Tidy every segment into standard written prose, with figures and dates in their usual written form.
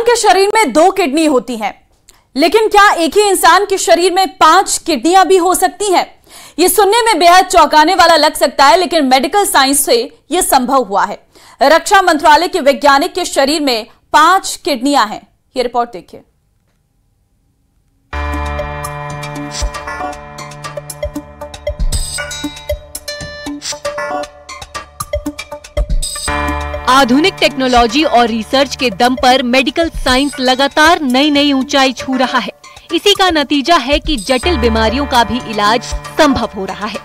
के शरीर में 2 किडनी होती हैं, लेकिन क्या एक ही इंसान के शरीर में 5 किडनियां भी हो सकती हैं? यह सुनने में बेहद चौंकाने वाला लग सकता है, लेकिन मेडिकल साइंस से यह संभव हुआ है। रक्षा मंत्रालय के वैज्ञानिक के शरीर में 5 किडनियां हैं। यह रिपोर्ट देखिए। आधुनिक टेक्नोलॉजी और रिसर्च के दम पर मेडिकल साइंस लगातार नई नई ऊंचाई छू रहा है। इसी का नतीजा है कि जटिल बीमारियों का भी इलाज संभव हो रहा है।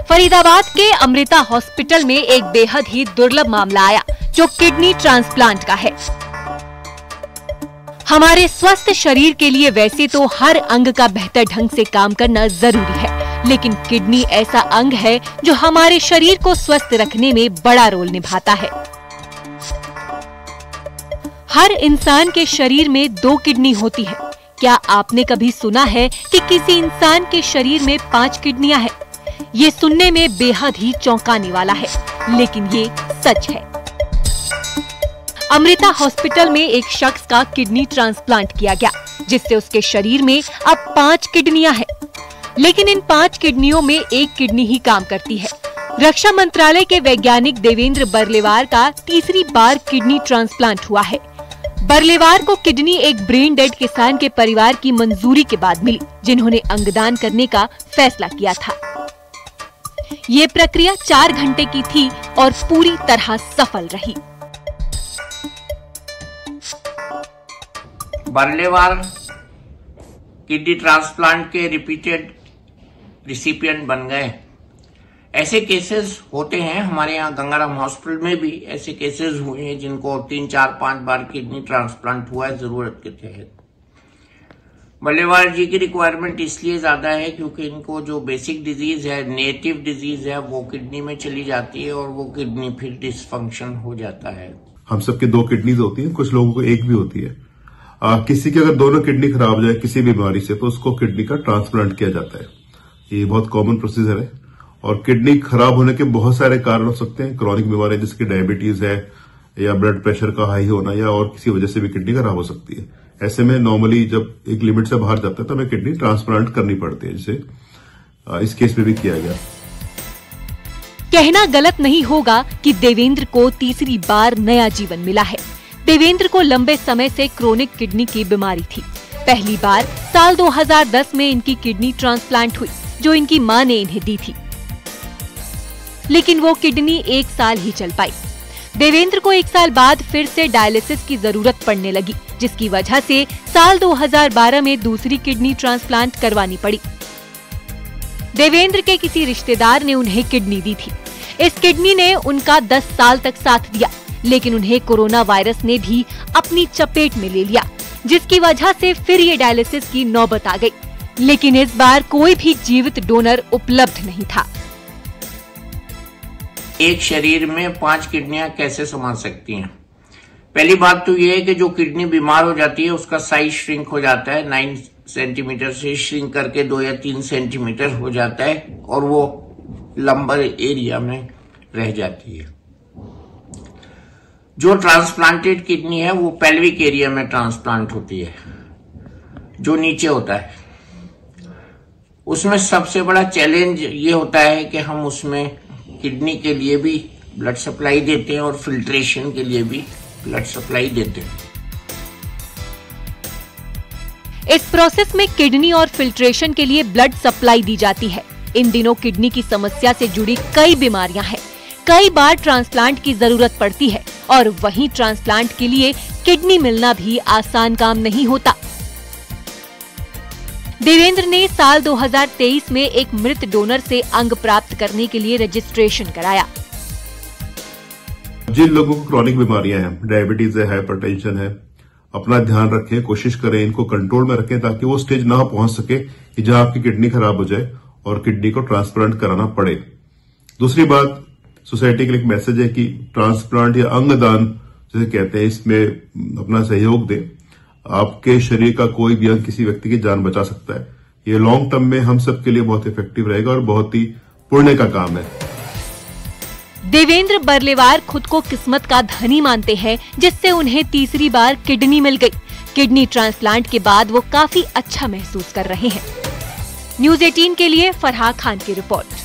फरीदाबाद के अमृता हॉस्पिटल में एक बेहद ही दुर्लभ मामला आया, जो किडनी ट्रांसप्लांट का है। हमारे स्वस्थ शरीर के लिए वैसे तो हर अंग का बेहतर ढंग से काम करना जरूरी है, लेकिन किडनी ऐसा अंग है जो हमारे शरीर को स्वस्थ रखने में बड़ा रोल निभाता है। हर इंसान के शरीर में 2 किडनी होती है। क्या आपने कभी सुना है कि किसी इंसान के शरीर में 5 किडनियां हैं? ये सुनने में बेहद ही चौंकाने वाला है, लेकिन ये सच है। अमृता हॉस्पिटल में एक शख्स का किडनी ट्रांसप्लांट किया गया, जिससे उसके शरीर में अब 5 किडनियां हैं। लेकिन इन 5 किडनियों में एक किडनी ही काम करती है। रक्षा मंत्रालय के वैज्ञानिक देवेंद्र बर्लेवार का तीसरी बार किडनी ट्रांसप्लांट हुआ है। बर्लेवार को किडनी एक ब्रेन डेड किसान के परिवार की मंजूरी के बाद मिली, जिन्होंने अंगदान करने का फैसला किया था। ये प्रक्रिया 4 घंटे की थी और पूरी तरह सफल रही। बर्लेवार किडनी ट्रांसप्लांट के रिपीटेड रिसिपिएंट बन गए। ऐसे केसेस होते हैं, हमारे यहाँ गंगाराम हॉस्पिटल में भी ऐसे केसेस हुए हैं जिनको 3, 4, 5 बार किडनी ट्रांसप्लांट हुआ है जरूरत के तहत। बल्लेवार जी की रिक्वायरमेंट इसलिए ज्यादा है क्योंकि इनको जो बेसिक डिजीज है, नेटिव डिजीज है, वो किडनी में चली जाती है और वो किडनी फिर डिसफंक्शन हो जाता है। हम सबके 2 किडनीज होती है, कुछ लोगों को एक भी होती है। किसी की अगर दोनों किडनी खराब हो जाए किसी बीमारी से, तो उसको किडनी का ट्रांसप्लांट किया जाता है। ये बहुत कॉमन प्रोसीजर है और किडनी खराब होने के बहुत सारे कारण हो सकते हैं। क्रॉनिक बीमारी जिसकी डायबिटीज है, या ब्लड प्रेशर का हाई होना, या और किसी वजह से भी किडनी खराब हो सकती है। ऐसे में नॉर्मली जब एक लिमिट से बाहर जाता है तो हमें किडनी ट्रांसप्लांट करनी पड़ती है, जिसे इस केस में भी किया गया। कहना गलत नहीं होगा कि देवेंद्र को तीसरी बार नया जीवन मिला है। देवेंद्र को लंबे समय से क्रोनिक किडनी की बीमारी थी। पहली बार साल 2010 में इनकी किडनी ट्रांसप्लांट हुई, जो इनकी मां ने इन्हें दी थी, लेकिन वो किडनी 1 साल ही चल पाई। देवेंद्र को 1 साल बाद फिर से डायलिसिस की जरूरत पड़ने लगी, जिसकी वजह से साल 2012 में दूसरी किडनी ट्रांसप्लांट करवानी पड़ी। देवेंद्र के किसी रिश्तेदार ने उन्हें किडनी दी थी। इस किडनी ने उनका 10 साल तक साथ दिया, लेकिन उन्हें कोरोना वायरस ने भी अपनी चपेट में ले लिया, जिसकी वजह से फिर ये डायलिसिस की नौबत आ गई। लेकिन इस बार कोई भी जीवित डोनर उपलब्ध नहीं था। एक शरीर में 5 किडनियां कैसे संभाल सकती हैं? पहली बात तो यह है कि जो किडनी बीमार हो जाती है उसका साइज श्रिंक हो जाता है। 9 सेंटीमीटर से श्रिंक करके 2 या 3 सेंटीमीटर हो जाता है और वो लंबर एरिया में रह जाती है। जो ट्रांसप्लांटेड किडनी है वो पेल्विक एरिया में ट्रांसप्लांट होती है, जो नीचे होता है। उसमें सबसे बड़ा चैलेंज ये होता है कि हम उसमें किडनी के लिए भी ब्लड सप्लाई देते हैं और फिल्ट्रेशन के लिए भी ब्लड सप्लाई देते हैं। इस प्रोसेस में किडनी और फिल्ट्रेशन के लिए ब्लड सप्लाई दी जाती है। इन दिनों किडनी की समस्या से जुड़ी कई बीमारियां हैं। कई बार ट्रांसप्लांट की जरूरत पड़ती है और वहीं ट्रांसप्लांट के लिए किडनी मिलना भी आसान काम नहीं होता। देवेंद्र ने साल 2023 में एक मृत डोनर से अंग प्राप्त करने के लिए रजिस्ट्रेशन कराया। जिन लोगों को क्रॉनिक बीमारियां हैं, डायबिटीज है, हाइपरटेंशन है, अपना ध्यान रखें, कोशिश करें इनको कंट्रोल में रखें, ताकि वो स्टेज ना पहुंच सके कि जहां आपकी किडनी खराब हो जाए और किडनी को ट्रांसप्लांट कराना पड़े। दूसरी बात, सोसाइटी के लिए एक मैसेज है कि ट्रांसप्लांट या अंगदान जैसे कहते हैं, इसमें अपना सहयोग दें। आपके शरीर का कोई भी अंग किसी व्यक्ति की जान बचा सकता है। ये लॉन्ग टर्म में हम सबके लिए बहुत इफेक्टिव रहेगा और बहुत ही पुण्य का काम है। देवेंद्र बर्लेवार खुद को किस्मत का धनी मानते हैं, जिससे उन्हें तीसरी बार किडनी मिल गई। किडनी ट्रांसप्लांट के बाद वो काफी अच्छा महसूस कर रहे हैं। न्यूज़ 18 के लिए फरहा खान की रिपोर्ट।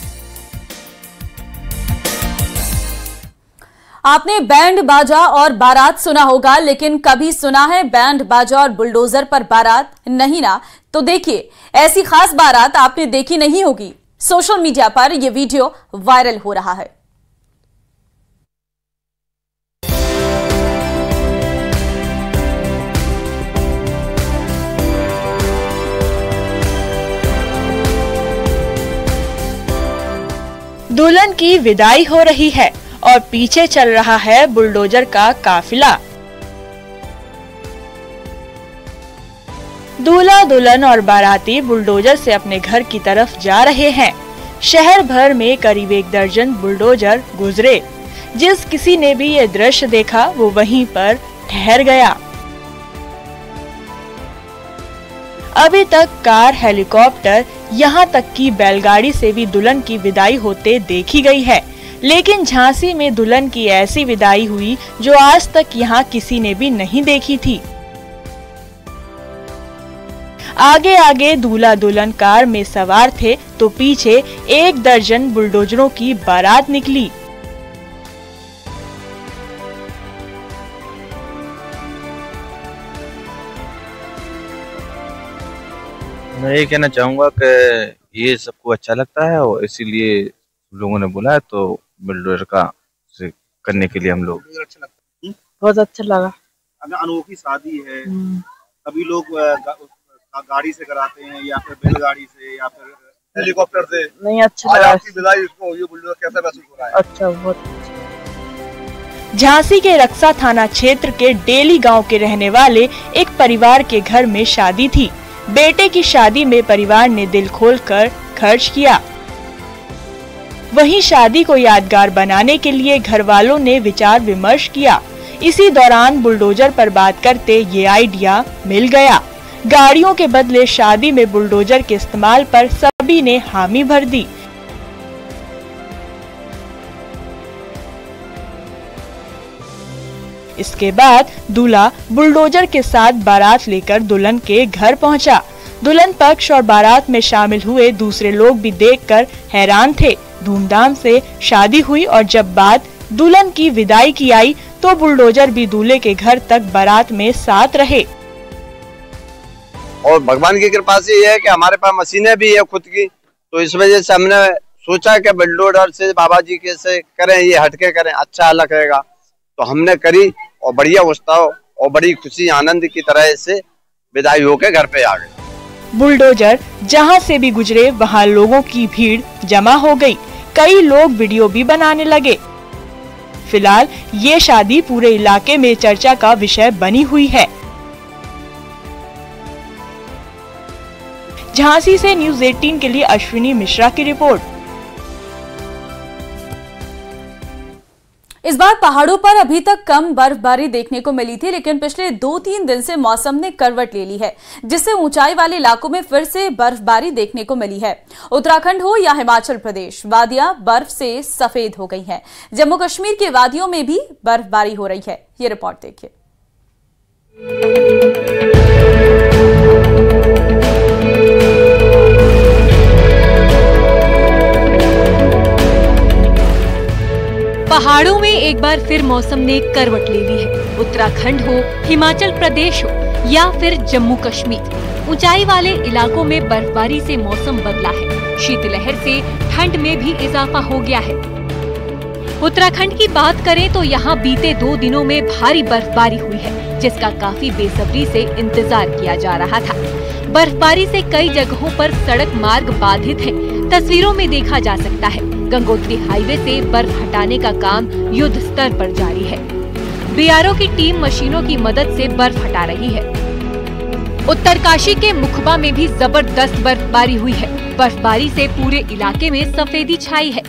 आपने बैंड बाजा और बारात सुना होगा, लेकिन कभी सुना है बैंड बाजा और बुलडोजर पर बारात? नहीं ना। तो देखिए, ऐसी खास बारात आपने देखी नहीं होगी। सोशल मीडिया पर यह वीडियो वायरल हो रहा है। दुल्हन की विदाई हो रही है और पीछे चल रहा है बुलडोजर का काफिला। दूल्हा दुल्हन और बाराती बुलडोजर से अपने घर की तरफ जा रहे हैं। शहर भर में करीब 1 दर्जन बुलडोजर गुजरे। जिस किसी ने भी ये दृश्य देखा वो वहीं पर ठहर गया। अभी तक कार, हेलीकॉप्टर, यहाँ तक कि बैलगाड़ी से भी दुल्हन की विदाई होते देखी गई है, लेकिन झांसी में दुल्हन की ऐसी विदाई हुई जो आज तक यहाँ किसी ने भी नहीं देखी थी। आगे आगे दूल्हा दुल्हन कार में सवार थे तो पीछे 1 दर्जन बुलडोजरों की बारात निकली। मैं ये कहना चाहूँगा कि ये सबको अच्छा लगता है और इसीलिए लोगों ने बोला है, तो बुलडोजर का से करने के लिए हम लोग। अच्छा लगता बहुत अच्छा लगा। अगर अनोखी शादी है, सभी लोग गाड़ी से कराते हैं या फिर बैलगाड़ी से या फिर हेलीकॉप्टर से। नहीं, अच्छा लगा। आपकी विदाई इसको हुई, बुलडोजर कैसा महसूस हो रहा है? अच्छा, बहुत अच्छा। झांसी के रक्सा थाना क्षेत्र के डेली गांव के रहने वाले एक परिवार के घर में शादी थी। बेटे की शादी में परिवार ने दिल खोलकर खर्च किया। वहीं शादी को यादगार बनाने के लिए घर वालों ने विचार विमर्श किया। इसी दौरान बुलडोजर पर बात करते ये आइडिया मिल गया। गाड़ियों के बदले शादी में बुलडोजर के इस्तेमाल पर सभी ने हामी भर दी। इसके बाद दूल्हा बुलडोजर के साथ बारात लेकर दुल्हन के घर पहुंचा। दुल्हन पक्ष और बारात में शामिल हुए दूसरे लोग भी देखकर हैरान थे। धूमधाम से शादी हुई और जब बात दुल्हन की विदाई की आई तो बुलडोजर भी दूल्हे के घर तक बारात में साथ रहे। और भगवान की कृपा से ये है कि हमारे पास मशीनें भी है खुद की, तो इस वजह से हमने सोचा कि बुलडोजर से बाबा जी कैसे करें, ये हटके करें, अच्छा लगेगा, तो हमने करी और बढ़िया उत्सव और बड़ी खुशी आनंद की तरह से विदाई होके घर पे आ गए। बुलडोजर जहां से भी गुजरे वहां लोगों की भीड़ जमा हो गई। कई लोग वीडियो भी बनाने लगे। फिलहाल ये शादी पूरे इलाके में चर्चा का विषय बनी हुई है। झांसी से न्यूज़ 18 के लिए अश्विनी मिश्रा की रिपोर्ट। इस बार पहाड़ों पर अभी तक कम बर्फबारी देखने को मिली थी, लेकिन पिछले 2-3 दिन से मौसम ने करवट ले ली है, जिससे ऊंचाई वाले इलाकों में फिर से बर्फबारी देखने को मिली है। उत्तराखंड हो या हिमाचल प्रदेश, वादियां बर्फ से सफेद हो गई हैं। जम्मू कश्मीर के वादियों में भी बर्फबारी हो रही है। ये रिपोर्ट देखिए। पहाड़ों में एक बार फिर मौसम ने करवट ले ली है। उत्तराखंड हो, हिमाचल प्रदेश हो या फिर जम्मू कश्मीर, ऊंचाई वाले इलाकों में बर्फबारी से मौसम बदला है। शीतलहर से ठंड में भी इजाफा हो गया है। उत्तराखंड की बात करें तो यहाँ बीते 2 दिनों में भारी बर्फबारी हुई है, जिसका काफी बेसब्री से इंतजार किया जा रहा था। बर्फबारी से कई जगहों पर सड़क मार्ग बाधित है। तस्वीरों में देखा जा सकता है गंगोत्री हाईवे से बर्फ हटाने का काम युद्ध स्तर पर जारी है। बीआरओ की टीम मशीनों की मदद से बर्फ हटा रही है। उत्तरकाशी के मुखबा में भी जबरदस्त बर्फबारी हुई है। बर्फबारी से पूरे इलाके में सफेदी छाई है।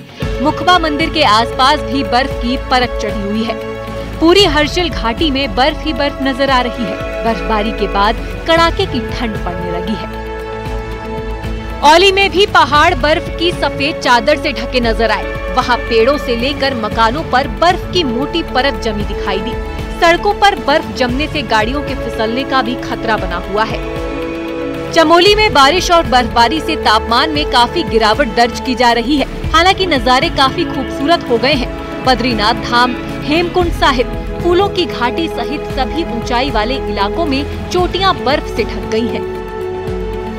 मुखबा मंदिर के आसपास भी बर्फ की परत चढ़ी हुई है। पूरी हर्षिल घाटी में बर्फ ही बर्फ नजर आ रही है। बर्फबारी के बाद कड़ाके की ठंड पड़ने लगी है। औली में भी पहाड़ बर्फ की सफेद चादर से ढके नजर आए। वहाँ पेड़ों से लेकर मकानों पर बर्फ की मोटी परत जमी दिखाई दी। सड़कों पर बर्फ जमने से गाड़ियों के फिसलने का भी खतरा बना हुआ है। चमोली में बारिश और बर्फबारी से तापमान में काफी गिरावट दर्ज की जा रही है। हालांकि नजारे काफी खूबसूरत हो गए हैं। बद्रीनाथ धाम, हेमकुंड साहिब, फूलों की घाटी सहित सभी ऊंचाई वाले इलाकों में चोटियां बर्फ से ढक गई हैं।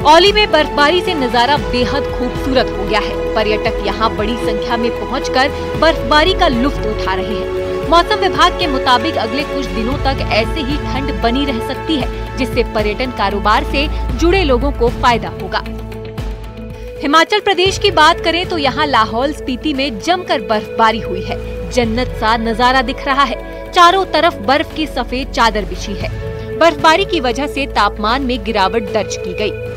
औली में बर्फबारी से नजारा बेहद खूबसूरत हो गया है। पर्यटक यहां बड़ी संख्या में पहुंचकर बर्फबारी का लुत्फ उठा रहे हैं। मौसम विभाग के मुताबिक अगले कुछ दिनों तक ऐसे ही ठंड बनी रह सकती है, जिससे पर्यटन कारोबार से जुड़े लोगों को फायदा होगा। हिमाचल प्रदेश की बात करें तो यहाँ लाहौल स्पीति में जमकर बर्फबारी हुई है। जन्नत सा नजारा दिख रहा है। चारों तरफ बर्फ की सफेद चादर बिछी है। बर्फबारी की वजह से तापमान में गिरावट दर्ज की गई।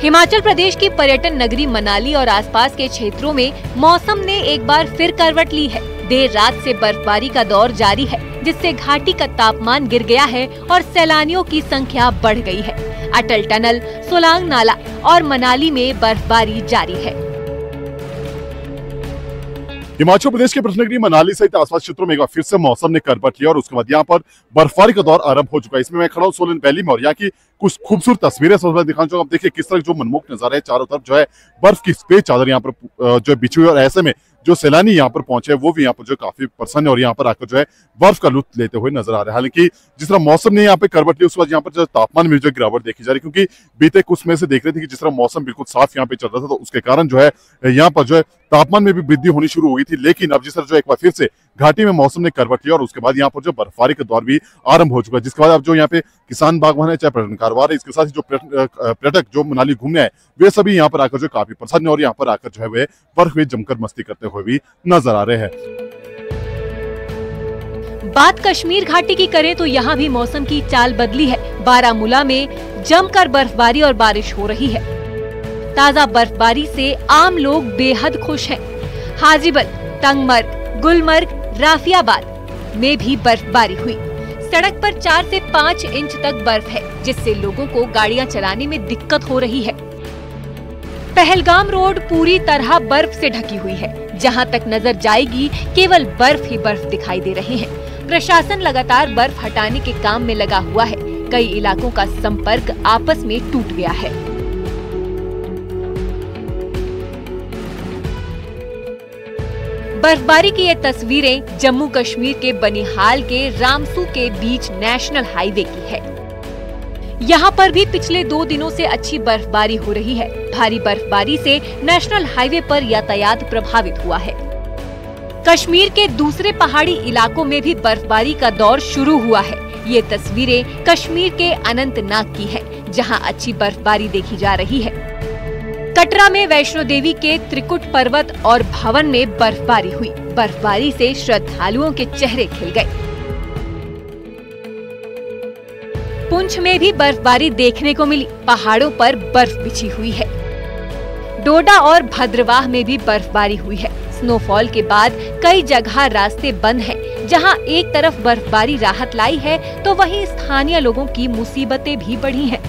हिमाचल प्रदेश की पर्यटन नगरी मनाली और आसपास के क्षेत्रों में मौसम ने एक बार फिर करवट ली है। देर रात से बर्फबारी का दौर जारी है, जिससे घाटी का तापमान गिर गया है और सैलानियों की संख्या बढ़ गई है। अटल टनल, सोलांग नाला और मनाली में बर्फबारी जारी है। हिमाचल प्रदेश के पर्यटन नगरी मनाली सहित आसपास क्षेत्रों में एक बार फिर से मौसम ने करवट लिया और उसके बाद यहाँ पर बर्फबारी का दौर आरंभ हो चुका है। इसमें मैं खड़ा हूँ सोलन वैली में और यहाँ की कुछ खूबसूरत तस्वीरें दिखाना चाहूंगा। आप देखिए किस तरह जो मनमोहक नजारा है। चारों तरफ जो है बर्फ की सफेद चादर यहाँ पर जो बिछी हुई है और ऐसे में जो सैलानी यहाँ पर पहुंचे वो भी यहाँ पर जो काफी प्रसन्न है और यहाँ पर आकर जो है बर्फ का लुत्फ लेते हुए नजर आ रहे हैं। हालांकि जिस तरह मौसम ने यहाँ पे करवट ली उसके बाद यहाँ पर जो तापमान में जो गिरावट देखी जा रही, क्योंकि बीते कुछ में से देख रहे थे कि जिस तरह मौसम बिल्कुल साफ यहाँ पे चल रहा था तो उसके कारण जो है यहाँ पर जो है तापमान में भी वृद्धि होनी शुरू हो गई थी। लेकिन अब जिस तरह जो एक बार फिर से घाटी में मौसम ने करवट लिया और उसके बाद यहाँ पर जो बर्फबारी का दौर भी आरंभ हो चुका है, जिसके बाद अब जो यहाँ पे किसान बागवान है, चाहे पर्यटन कारोबार है, इसके साथ ही जो पर्यटक जो मनाली घूमने आए वे सभी यहाँ पर आकर जो काफी प्रसन्न है और यहाँ पर आकर जो है वे बर्फ में जमकर मस्ती करते हुए भी नजर आ रहे हैं। बात कश्मीर घाटी की करें तो यहाँ भी मौसम की चाल बदली है। बारामूला में जमकर बर्फबारी और बारिश हो रही है। ताजा बर्फबारी से आम लोग बेहद खुश हैं। हाजीबल, तंगमर्ग, गुलमर्ग, राफियाबाद में भी बर्फबारी हुई। सड़क पर 4 से 5 इंच तक बर्फ है, जिससे लोगों को गाड़ियां चलाने में दिक्कत हो रही है। पहलगाम रोड पूरी तरह बर्फ से ढकी हुई है। जहां तक नजर जाएगी केवल बर्फ ही बर्फ दिखाई दे रहे हैं। प्रशासन लगातार बर्फ हटाने के काम में लगा हुआ है। कई इलाकों का संपर्क आपस में टूट गया है। बर्फबारी की ये तस्वीरें जम्मू कश्मीर के बनिहाल के रामसू के बीच नेशनल हाईवे की है। यहाँ पर भी पिछले 2 दिनों से अच्छी बर्फबारी हो रही है। भारी बर्फबारी से नेशनल हाईवे पर यातायात प्रभावित हुआ है। कश्मीर के दूसरे पहाड़ी इलाकों में भी बर्फबारी का दौर शुरू हुआ है। ये तस्वीरें कश्मीर के अनंतनाग की है, जहाँ अच्छी बर्फबारी देखी जा रही है। कटरा में वैष्णो देवी के त्रिकुट पर्वत और भवन में बर्फबारी हुई। बर्फबारी से श्रद्धालुओं के चेहरे खिल गए। पुंछ में भी बर्फबारी देखने को मिली। पहाड़ों पर बर्फ बिछी हुई है। डोडा और भद्रवाह में भी बर्फबारी हुई है। स्नोफॉल के बाद कई जगह रास्ते बंद हैं। जहां एक तरफ बर्फबारी राहत लाई है तो वहीं स्थानीय लोगों की मुसीबतें भी बढ़ी हैं।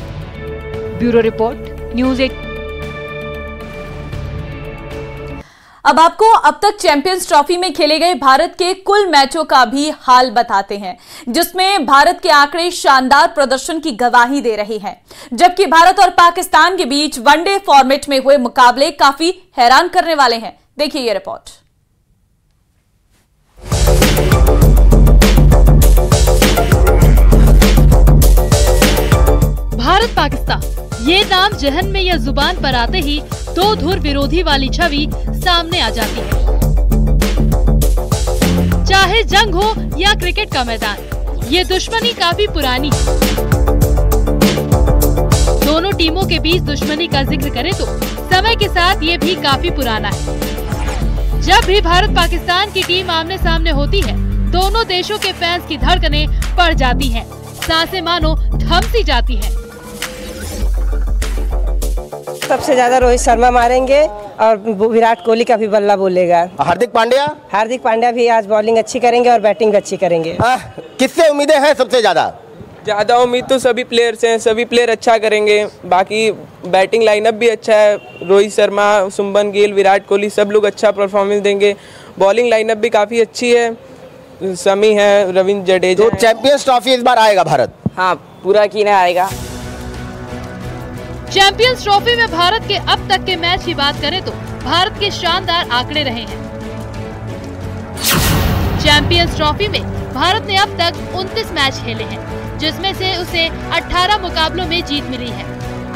Bureau report, news 8। अब आपको अब तक चैंपियंस ट्रॉफी में खेले गए भारत के कुल मैचों का भी हाल बताते हैं, जिसमें भारत के आंकड़े शानदार प्रदर्शन की गवाही दे रहे हैं। जबकि भारत और पाकिस्तान के बीच वनडे फॉर्मेट में हुए मुकाबले काफी हैरान करने वाले हैं। देखिए ये रिपोर्ट। भारत पाकिस्तान, ये नाम जहन में या जुबान पर आते ही 2 धुर विरोधी वाली छवि सामने आ जाती है। चाहे जंग हो या क्रिकेट का मैदान, ये दुश्मनी काफी पुरानी है। दोनों टीमों के बीच दुश्मनी का जिक्र करें तो समय के साथ ये भी काफी पुराना है। जब भी भारत पाकिस्तान की टीम आमने सामने होती है, दोनों देशों के फैंस की धड़कनें बढ़ जाती हैं, सांसें मानो थम सी जाती हैं। सबसे ज्यादा रोहित शर्मा मारेंगे और विराट कोहली का भी बल्ला बोलेगा। हार्दिक पांड्या भी आज बॉलिंग अच्छी करेंगे और बैटिंग भी अच्छी करेंगे। किससे उम्मीदें हैं सबसे ज्यादा? ज़्यादा उम्मीद तो सभी प्लेयर से हैं, सभी प्लेयर अच्छा करेंगे। बाकी बैटिंग लाइनअप भी अच्छा है, रोहित शर्मा, शुभमन गिल, विराट कोहली सब लोग अच्छा परफॉर्मेंस देंगे। बॉलिंग लाइनअप भी काफ़ी अच्छी है, शमी है, रविंद्र जडेजा। तो चैंपियंस ट्रॉफी इस बार आएगा भारत? हाँ, पूरा कीना आएगा। चैंपियंस ट्रॉफी में भारत के अब तक के मैच की बात करें तो भारत के शानदार आंकड़े रहे हैं। चैंपियंस ट्रॉफी में भारत ने अब तक 29 मैच खेले हैं, जिसमें से उसे 18 मुकाबलों में जीत मिली है।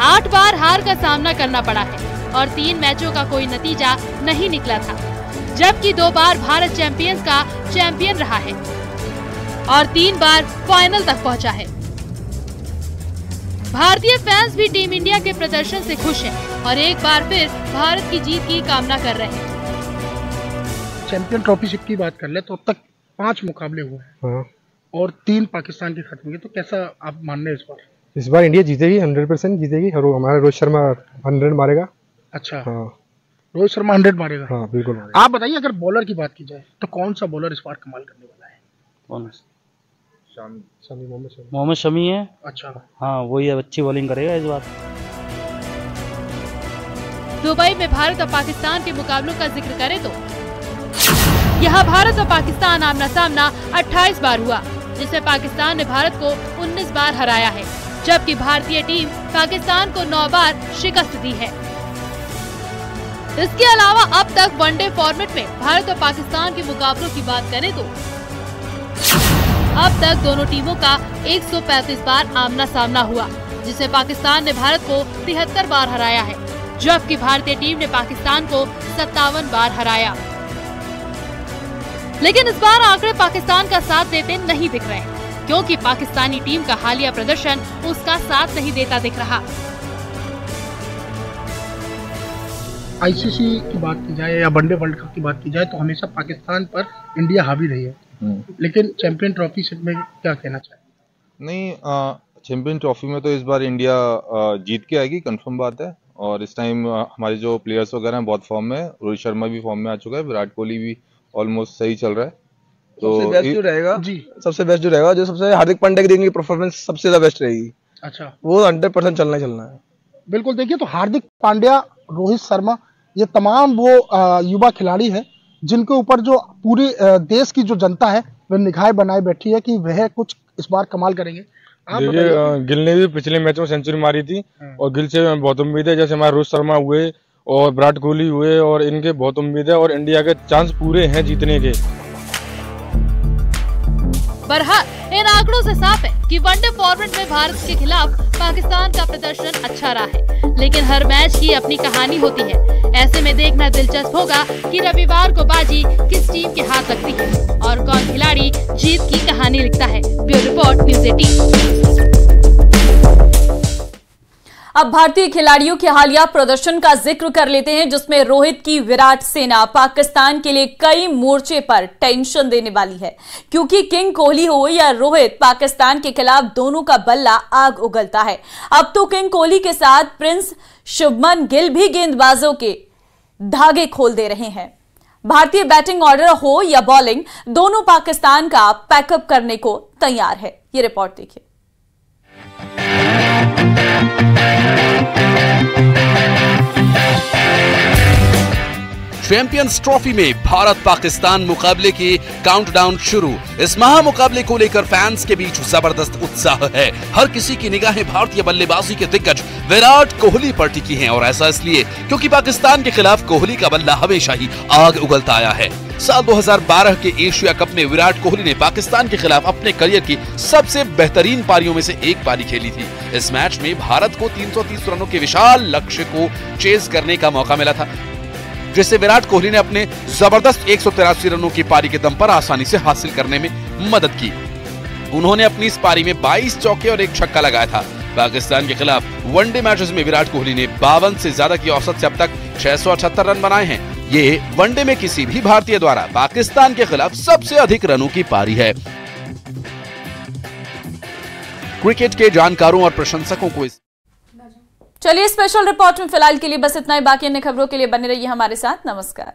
8 बार हार का सामना करना पड़ा है और 3 मैचों का कोई नतीजा नहीं निकला था, जबकि 2 बार भारत चैंपियंस का चैंपियन रहा है और 3 बार फाइनल तक पहुंचा है। भारतीय फैंस भी टीम इंडिया के प्रदर्शन से खुश हैं और एक बार फिर भारत की जीत की कामना कर रहे हैं। चैंपियन ट्रॉफी की बात कर ले तो अब तक 5 मुकाबले हुए हैं और 3 पाकिस्तान के खत्म हुए, तो कैसा आप मान रहे हैं इस बार इंडिया जीतेगी, 100% जीतेगी। और हमारा रोहित शर्मा 100 मारेगा। अच्छा, हाँ, रोहित शर्मा 100 मारेगा। हाँ, बिल्कुल मारेगा। आप बताइए, अगर बॉलर की बात की जाए तो कौन सा बॉलर इस बार कमाल करने वाला है? कौन है? मोहम्मद शमी है। अच्छा, हाँ, वही अच्छी बॉलिंग करेगा इस बार। दुबई में भारत और पाकिस्तान के मुकाबलों का जिक्र करें तो यहाँ भारत और पाकिस्तान आमना सामना 28 बार हुआ, जिसमें पाकिस्तान ने भारत को 19 बार हराया है, जबकि भारतीय टीम पाकिस्तान को 9 बार शिकस्त दी है। इसके अलावा अब तक वनडे फॉर्मेट में भारत और पाकिस्तान के मुकाबलों की बात करें तो अब तक दोनों टीमों का 135 बार आमना सामना हुआ, जिसमें पाकिस्तान ने भारत को 73 बार हराया है, जबकि भारतीय टीम ने पाकिस्तान को 57 बार हराया। लेकिन इस बार आंकड़े पाकिस्तान का साथ देते नहीं दिख रहे, क्योंकि पाकिस्तानी टीम का हालिया प्रदर्शन उसका साथ नहीं देता दिख रहा। आईसीसी की बात की जाए या वनडे वर्ल्ड कप की बात की जाए तो हमेशा पाकिस्तान पर इंडिया हावी रही है, लेकिन चैंपियन ट्रॉफी में क्या कहना चाहिए? नहीं, चैंपियन ट्रॉफी में तो इस बार इंडिया जीत के आएगी, कंफर्म बात है। और इस टाइम हमारे जो प्लेयर्स वगैरह हैं बहुत फॉर्म में है। रोहित शर्मा भी फॉर्म में आ चुका है, विराट कोहली भी ऑलमोस्ट सही चल रहा है। तो सबसे बेस्ट जो रहेगा जो सबसे हार्दिक पांड्या की परफॉर्मेंस सबसे ज्यादा बेस्ट रहेगी। अच्छा, वो 100% चलना है। बिल्कुल, देखिए, तो हार्दिक पांड्या, रोहित शर्मा, ये तमाम वो युवा खिलाड़ी हैं जिनके ऊपर जो पूरे देश की जो जनता है वह निगाहें बनाए बैठी है कि वह कुछ इस बार कमाल करेंगे। गिल ने भी पिछले मैच में सेंचुरी मारी थी और गिल से बहुत उम्मीद है, जैसे हमारे रोहित शर्मा हुए और विराट कोहली हुए, और इनके बहुत उम्मीद है और इंडिया के चांस पूरे हैं जीतने के। बहरहाल इन आंकड़ों से साफ है कि वनडे फॉर्मेट में भारत के खिलाफ पाकिस्तान का प्रदर्शन अच्छा रहा है, लेकिन हर मैच की अपनी कहानी होती है। ऐसे में देखना दिलचस्प होगा कि रविवार को बाजी किस टीम के हाथ लगती है और कौन खिलाड़ी जीत की कहानी लिखता है। Bureau report, news 18। अब भारतीय खिलाड़ियों के हालिया प्रदर्शन का जिक्र कर लेते हैं, जिसमें रोहित की विराट सेना पाकिस्तान के लिए कई मोर्चे पर टेंशन देने वाली है, क्योंकि किंग कोहली हो या रोहित, पाकिस्तान के खिलाफ दोनों का बल्ला आग उगलता है। अब तो किंग कोहली के साथ प्रिंस शुभमन गिल भी गेंदबाजों के धागे खोल दे रहे हैं। भारतीय बैटिंग ऑर्डर हो या बॉलिंग, दोनों पाकिस्तान का पैकअप करने को तैयार है। ये रिपोर्ट देखिए। चैंपियंस ट्रॉफी में भारत पाकिस्तान मुकाबले की काउंटडाउन शुरू। इस महामुकाबले को लेकर फैंस के बीच जबरदस्त उत्साह है। हर किसी की निगाहें भारतीय बल्लेबाजी के दिग्गज विराट कोहली पर टिकी हैं, और ऐसा इसलिए क्योंकि पाकिस्तान के खिलाफ कोहली का बल्ला हमेशा ही आग उगलता आया है। साल 2012 के एशिया कप में विराट कोहली ने पाकिस्तान के खिलाफ अपने करियर की सबसे बेहतरीन पारियों में से एक पारी खेली थी। इस मैच में भारत को 330 रनों के विशाल लक्ष्य को चेज करने का मौका मिला था, जिसे विराट कोहली ने अपने जबरदस्त 183 रनों की पारी के दम पर आसानी से हासिल करने में मदद की। उन्होंने अपनी इस पारी में 22 चौके और 1 छक्का लगाया था। पाकिस्तान के खिलाफ वनडे मैचेस में विराट कोहली ने 52 से ज्यादा की औसत से अब तक 678 रन बनाए हैं। ये वनडे में किसी भी भारतीय द्वारा पाकिस्तान के खिलाफ सबसे अधिक रनों की पारी है। क्रिकेट के जानकारों और प्रशंसकों को चलिए, स्पेशल रिपोर्ट में फिलहाल के लिए बस इतना ही। बाकी अन्य खबरों के लिए बने रहिए हमारे साथ। नमस्कार।